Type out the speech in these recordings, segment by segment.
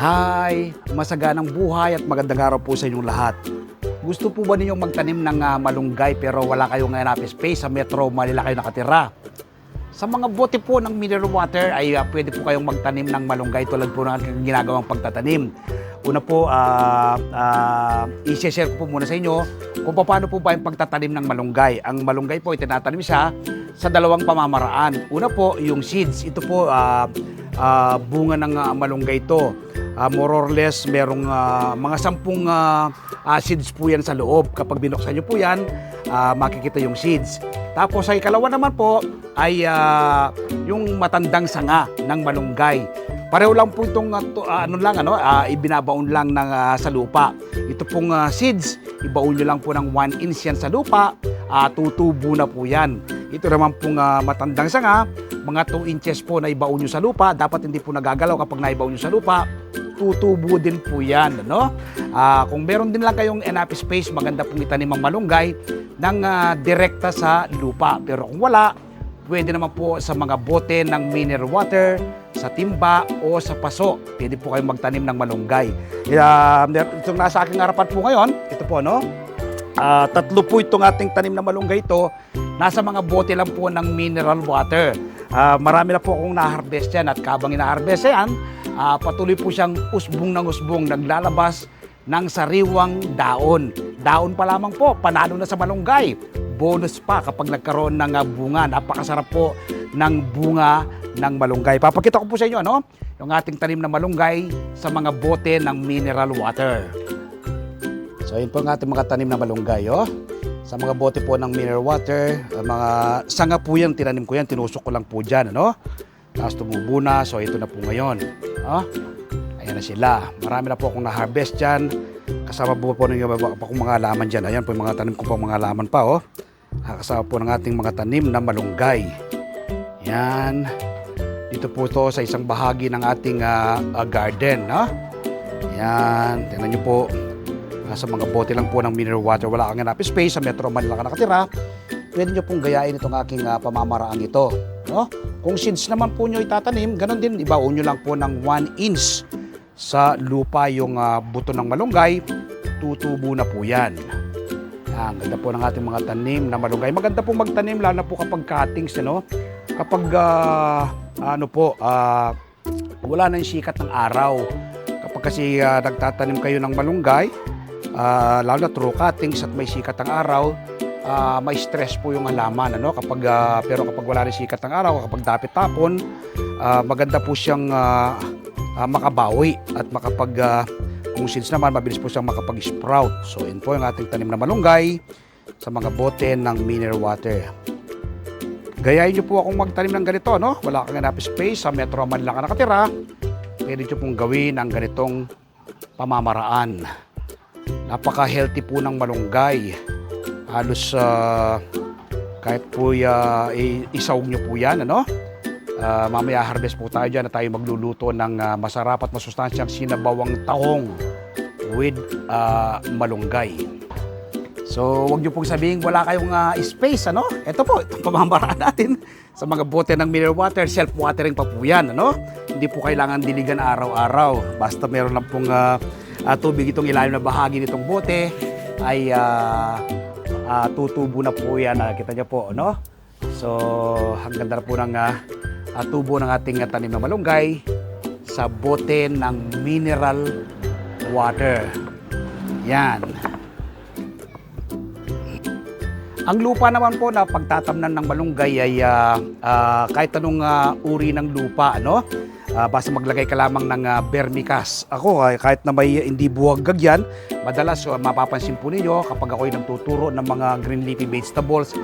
Hi! Masaganang buhay at magandang araw po sa inyong lahat. Gusto po ba ninyong magtanim ng malunggay pero wala kayong enough space sa Metro Manila kayo nakatira? Sa mga bote po ng mineral water ay pwede po kayong magtanim ng malunggay tulad po ng ginagawang pagtatanim. Una po, i-share ko po muna sa inyo kung paano po ba yung pagtatanim ng malunggay. Ang malunggay po, itinatanim siya sa dalawang pamamaraan. Una po, yung seeds. Ito po, bunga ng malunggay ito. More or less, merong mga 10 seeds po yan sa loob. Kapag binuksan nyo po yan, makikita yung seeds. Tapos sa ikalawa naman po ay yung matandang sanga ng malunggay. Pareho lang po itong ibinabaon lang ng, sa lupa. Ito pong seeds, ibaon nyo lang po ng 1 inch yan sa lupa, tutubo na po yan. Ito naman pong matandang sanga, mga 2 inches po na ibaon nyo sa lupa. Dapat hindi po nagagalaw kapag naibaon nyo sa lupa. Tutubo din po yan. No? Kung meron din lang kayong enough space, maganda pong itanim ang malunggay ng direkta sa lupa. Pero kung wala, pwede naman po sa mga bote ng mineral water, sa timba o sa paso. Pwede po kayong magtanim ng malunggay. Itong nasa aking harapan po ngayon, ito po, no? 3 po itong ating tanim na malunggay ito. Nasa mga bote lang po ng mineral water. Marami na po akong na-harvest yan at kabang ina-harvest yan, patuloy po siyang usbong ng usbong, naglalabas ng sariwang daon. Daon pa lamang po, panalo na sa malunggay. Bonus pa kapag nagkaroon ng bunga. Napakasarap po ng bunga ng malunggay. Papakita ko po sa inyo yung ating tanim na malunggay sa mga bote ng mineral water. So yun po ang ating mga tanim na malunggay. Sa mga bote po ng mineral water, mga sanga po yan, tinanim ko yan, tinusok ko lang po dyan. Tapos tumubo na, so ito na po ngayon. Ayan na sila. Marami na po akong na-harvest dyan. Kasama po ng mga halaman dyan. Ayan po yung mga tanim ko po mga halaman pa. Kasama po ng ating mga tanim na malunggay. Yan. Dito po ito sa isang bahagi ng ating garden. Yan. Tingnan nyo po. Sa mga bote lang po ng mineral water. Wala kang enough space. Sa Metro Manila ka nakatira. Pwede nyo pong gayain itong aking pamamaraan ito. Kung seeds naman po nyo itatanim, ganun din. Ibaon nyo lang po ng 1 inch sa lupa yung buto ng malunggay. Tutubo na po yan. Ang ganda po ng ating mga tanim na malunggay. Maganda po magtanim lalo na po kapag cuttings, kapag wala na yung sikat ng araw. Kapag kasi nagtatanim kayo ng malunggay, lalo na through cuttings at may sikat ng araw, may stress po yung halaman. Pero kapag wala rin sikat ng araw, kapag dapit tapon, maganda po siyang makabawi at kung seeds naman, mabilis po siyang makapag-sprout. So, yun po yung ating tanim na malunggay sa mga bote ng mineral water. Gayahin nyo po akong magtanim ng ganito, Wala kang enough space, sa Metro Manila ka nakatira, pwede nyo pong gawin ang ganitong pamamaraan. Napaka-healthy po ng malunggay. Halos kahit po isawag nyo po yan, mamaya harvest po tayo dyan na tayo magluluto ng masarap at masustansyang sinabawang tahong with malunggay. So, wag nyo pong sabihin wala kayong space, Ito po, itong pamamaraan natin sa mga bote ng mineral water, self-watering pa po yan, Hindi po kailangan diligan araw-araw. Basta meron lang pong tubig itong ilalim na bahagi nitong bote, ay tutubo na po yan. Kita nyo po, So, ang ganda na po ng tubo ng ating tanim na malunggay sa bote ng mineral water. Yan. Ang lupa naman po na pagtatamnan ng malunggay ay kahit anong uri ng lupa, basta maglagay ka lamang ng vermicast. Ako, kahit na may hindi buhaggag yan, madalas mapapansin po ninyo kapag ako'y nagtuturo ng mga green leafy vegetables,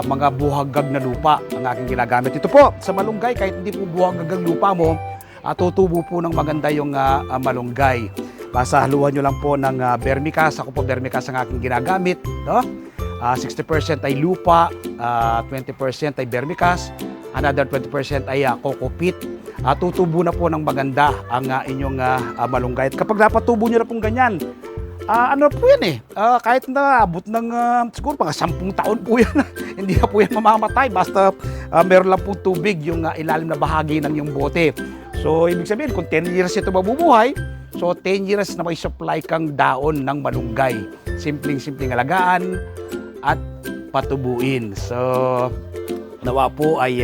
mga buhaggag na lupa ang aking ginagamit. Ito po, sa malunggay, kahit hindi po buhaggag ang lupa mo, tutubo po ng maganda yung malunggay. Basta haluan nyo lang po ng vermicast. Ako po, vermicast ang aking ginagamit. 60% ay lupa, 20% ay vermicast, another 20% ay coco peat. Tutubo na po ng maganda ang inyong malunggay. At kapag napatubo nyo na pong ganyan, po yan kahit na abot ng siguro mga 10 taon po yan, hindi na po yan mamamatay. Basta meron lang po tubig yung ilalim na bahagi ng yung bote. So, ibig sabihin, kung 10 years ito mabubuhay, so 10 years na may supply kang daon ng malunggay. Simpleng-simpleng alagaan at patubuin. So, nawa po ay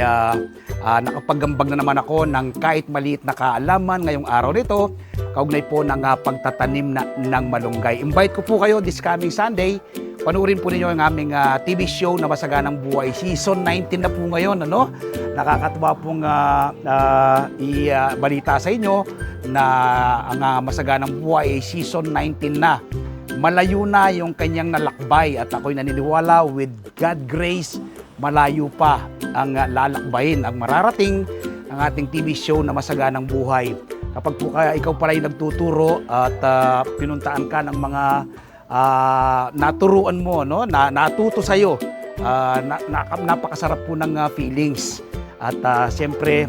nakapaggambag na naman ako ng kahit maliit na kaalaman ngayong araw nito, kaugnay po ng pagtatanim ng malunggay. Invite ko po kayo this coming Sunday. Panuorin po ninyo ang aming TV show na Masaganang Buhay. Season 19 na po ngayon. Ano? Nakakatuwa pong ibalita sa inyo na ang Masaganang Buhay ay Season 19 na. Malayo na yung kanyang nalakbay at ako'y naniniwala with God grace, malayo pa ang lalakbayin, ang mararating ng ating TV show na Masaganang Buhay. Kapag po ikaw pala ay nagtuturo at pinuntaan ka ng mga naturuan mo, no? Natuto sa'yo, napakasarap po ng feelings. At siyempre,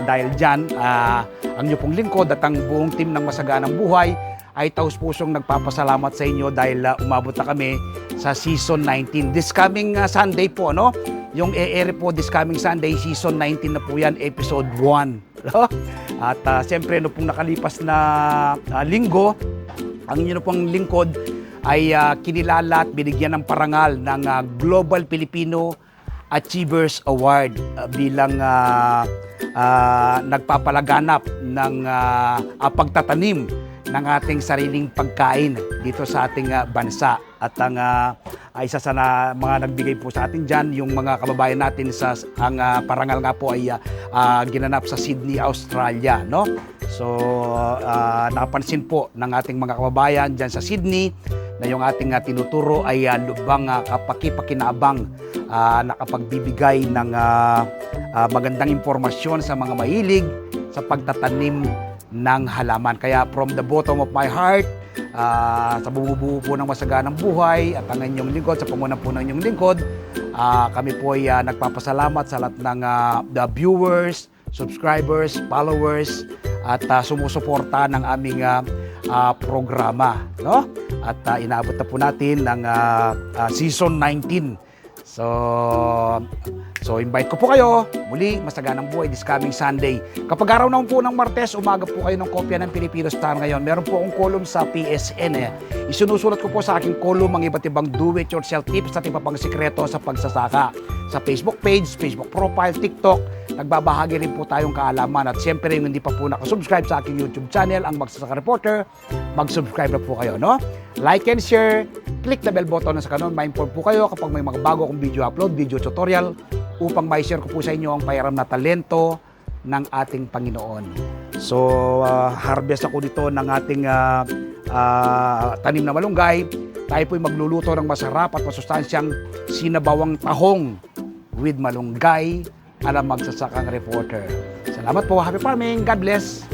dahil dyan, ang inyo pong lingkod at ang buong team ng Masaganang Buhay ay taus-pusong nagpapasalamat sa inyo dahil umabot na kami sa Season 19. This coming Sunday po, no? Yung e-air po this coming Sunday, Season 19 na po yan, Episode 1. No? At siyempre, no pong nakalipas na linggo, ang inyo pong lingkod ay kinilala at binigyan ng parangal ng Global Filipino Achievers Award bilang nagpapalaganap ng pagtatanim ng ating sariling pagkain dito sa ating bansa. At ang isa sa mga nagbigay po sa atin dyan, yung mga kababayan natin ang parangal nga po ay ginanap sa Sydney, Australia. No? So, napansin po ng ating mga kababayan dyan sa Sydney na yung ating tinuturo ay lubang kapaki-pakinabang, nakapagbibigay ng magandang impormasyon sa mga mahilig sa pagtatanim ng halaman. Kaya from the bottom of my heart, sa bumubuo po ng Masaganang Buhay at ang inyong lingkod, sa pamumuno po ng inyong lingkod, kami po ay nagpapasalamat sa lahat ng the viewers, subscribers, followers at sumusuporta ng aming programa, no? At inaabot na po natin ng Season 19. So invite ko po kayo muli, Masaganang Buhay this coming Sunday. Kapag araw naman po ng Martes, umaga po kayo ng kopya ng Filipino Star ngayon. Meron po akong column sa PSN. Isinusulat ko po sa aking column ang iba't ibang do-it-yourself tips at iba pang sikreto sa pagsasaka. Sa Facebook page, Facebook profile, TikTok, nagbabahagi rin po tayong kaalaman. At siyempre, yung hindi pa po nakasubscribe sa aking YouTube channel, ang Magsasaka Reporter, mag-subscribe na po kayo, no? Like and share, click the bell button na sa kanon. Ma-inform po kayo kapag may mga bago akong video upload, video tutorial, upang ma-share ko po sa inyo ang payaram na talento ng ating Panginoon. So, harvest ako dito ng ating tanim na malunggay. Tayo po'y magluluto ng masarap at masustansyang sinabawang tahong with malunggay ala Magsasakang Reporter. Salamat po. Happy farming. God bless.